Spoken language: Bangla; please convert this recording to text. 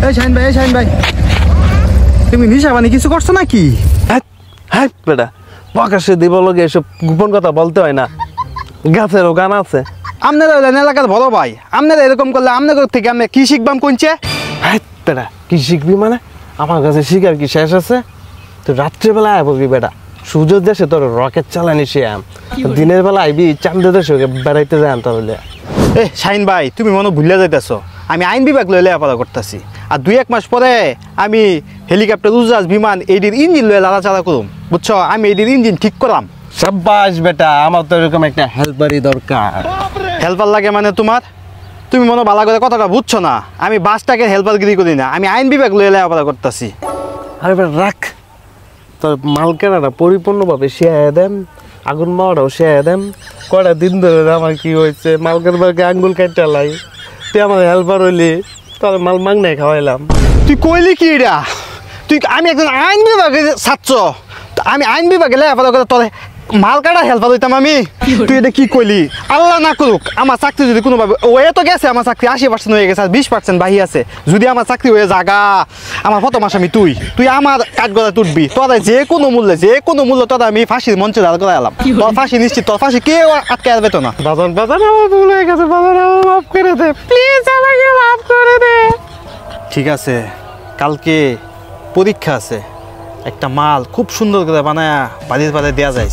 এই শাহিন ভাই তুমি নিশা বানি কিছু করছো নাকি? হ্যাঁ বেটা প্রকাশ্যে দিব লগে এসব গোপন কথা বলতে হয় না, গাছেরও গান আছে। আপনারা এলাকার বড় ভাই, আপনারা এরকম করলে আপনাদের থেকে আমি কি শিখবাম কোনছে? হ্যাঁ বেটা কি শিখবি মানে? আমার কাছে শিখার কি শেষ আছে? তো রাত্রেবেলা আয় বলবি বেটা সূর্যের দেশে তোর রকেট চালানি শিয়াম, দিনের বেলা আইবি চাঁদের দেশে বেড়াইতে যাই তাহলে। শাহিন ভাই তুমি মনে ভুলে যাইতেছ, আমি আইন বিভাগ লয়ে লেখাপড়া করতেছি, আর 2-1 মাস পরে আমি হেলিকপ্টার উড়োজাহাজ বিমান এইটির ইঞ্জিন লয়ে লাড়াচাড়া করুম, বুঝছো? আমি এইটির ইঞ্জিন ঠিক করলাম। সাব্বাস বেটা, আমার তো এরকম একটা হেল্পারই দরকার। হেল্পার লাগে মানে তোমার? তুমি মনে ভালো করে কথাটা বুঝছো না, আমি বাসটাকে হেল্পারগিরি করি না, আমি আইন বিভাগ লয়ে লেখাপড়া করতেছি। আরে বেটা রাখ, তোর মাল কেনাটা পরিপূর্ণভাবে শেয়ার দেন, আগুন মাওয়াটাও শেয়ার দেন। কয়টা দিন ধরে আমার কি হয়েছে, মালকের বাগে আঙ্গুল কাটতে লাই, তুই আমার হেল্পার হইলি, তোর মাল মাংনাই খাওয়াইলাম। তুই কইলি কি এটা? আমি একজন আইন বিভাগে ছাত্র, আমি আইন বিভাগে লেখাপড়া করে তোর মাল কাটা হেল্পার হইতাম আমি? তুই এটা কি কইলি? আল্লাহ না করুক আমার চাকরি যদি কোনোভাবে ওয়ে তো গেছে, আমার চাকরি 80% হয়ে গেছে, আর 20% বাহি আছে। যদি আমার চাকরি হয়ে জাগা, আমার প্রথম আসামি তুই আমার কাঠ গড়ায় তুটবি, তোরা যে কোনো মূল্য তোরা আমি ফাঁসির মঞ্চে দাঁড় করে এলাম। তোর ফাঁসি নিশ্চিত, তোর ফাঁসি কেউ আটকে আসবে তো না। বাজান আমার ভুল হয়ে গেছে, বাজান আমার মাফ করে দে প্লিজ, আমাকে মাফ করে দে। ঠিক আছে, কালকে পরীক্ষা আছে, একটা মাল খুব সুন্দর করে বানায়া বাড়ির পাড়ে দেয়া যায়।